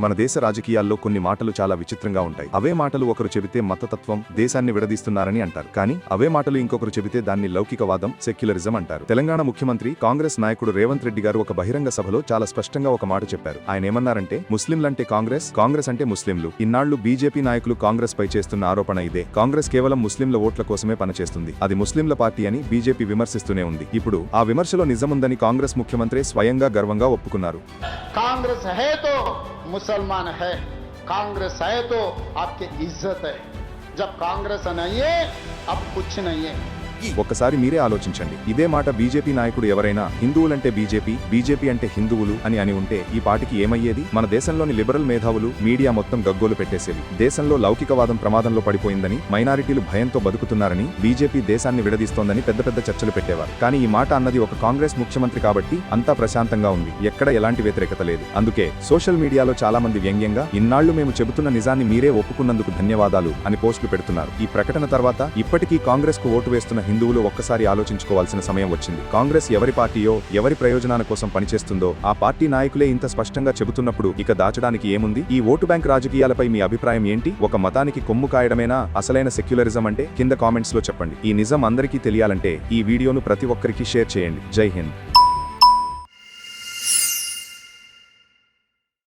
మన దేశ రాజకీయాల్లో కొన్ని మాటలు చాలా విచిత్రంగా ఉంటాయి. అవే మాటలు ఒకరు చెబితే మతతత్వం, దేశాన్ని విడదీస్తున్నారని అంటారు. కానీ అవే మాటలు ఇంకొకరు చెబితే దాన్ని లౌకికవాదం, సెక్యులరిజం అంటారు. తెలంగాణ ముఖ్యమంత్రి కాంగ్రెస్ నాయకుడు రేవంత్ రెడ్డి గారు ఒక బహిరంగ సభలో చాలా స్పష్టంగా ఒక మాట చెప్పారు. ఆయన ఏమన్నారంటే, ముస్లింలంటే కాంగ్రెస్, కాంగ్రెస్ అంటే ముస్లింలు. ఇన్నాళ్లు బీజేపీ నాయకులు కాంగ్రెస్ పై చేస్తున్న ఆరోపణ ఇదే. కాంగ్రెస్ కేవలం ముస్లింల ఓట్ల కోసమే పనిచేస్తుంది, అది ముస్లింల పార్టీ అని బీజేపీ విమర్శిస్తూనే ఉంది. ఇప్పుడు ఆ విమర్శలో నిజముందని కాంగ్రెస్ ముఖ్యమంత్రి స్వయంగా గర్వంగా ఒప్పుకున్నారు. కాంగ్రెస్ హై తో मुसलमान है, कांग्रेस है तो आपकी इज्जत है, जब कांग्रेस नहीं है अब कुछ नहीं है. ఒక్కసారి మీరే ఆలోచించండి. ఇదే మాట బీజేపీ నాయకుడు ఎవరైనా హిందువులంటే బీజేపీ, బీజేపీ అంటే హిందువులు అని ఉంటే ఈ పార్టీకి ఏమయ్యేది? మన దేశంలోని లిబరల్ మేధావులు, మీడియా మొత్తం గగ్గోలు పెట్టేసేవి. దేశంలో లౌకికవాదం ప్రమాదంలో పడిపోయిందని, మైనారిటీలు భయంతో బతుకుతున్నారని, బీజేపీ దేశాన్ని విడదీస్తోందని పెద్ద పెద్ద చర్చలు పెట్టేవారు. కానీ ఈ మాట అన్నది ఒక కాంగ్రెస్ ముఖ్యమంత్రి కాబట్టి అంతా ప్రశాంతంగా ఉంది, ఎక్కడ ఎలాంటి వ్యతిరేకత లేదు. అందుకే సోషల్ మీడియాలో చాలా మంది వ్యంగ్యంగా, ఇన్నాళ్లు మేము చెబుతున్న నిజాన్ని మీరే ఒప్పుకున్నందుకు ధన్యవాదాలు అని పోస్టులు పెడుతున్నారు. ఈ ప్రకటన తర్వాత ఇప్పటికీ కాంగ్రెస్ కు ఓటు వేస్తున్న హిందువులు ఒక్కసారి ఆలోచించుకోవాల్సిన సమయం వచ్చింది. కాంగ్రెస్ ఎవరి పార్టీయో, ఎవరి ప్రయోజనాల కోసం పనిచేస్తుందో ఆ పార్టీ నాయకులే ఇంత స్పష్టంగా చెబుతున్నప్పుడు ఇక దాచడానికి ఏముంది? ఈ ఓటు బ్యాంక్ రాజకీయాలపై మీ అభిప్రాయం ఏంటి? ఒక మతానికి కొమ్ము కాయడమేనా అసలైన సెక్యులరిజం అంటే? కింద కామెంట్స్ లో చెప్పండి. ఈ నిజం అందరికీ తెలియాలంటే ఈ వీడియోను ప్రతి ఒక్కరికి షేర్ చేయండి. జై హింద్.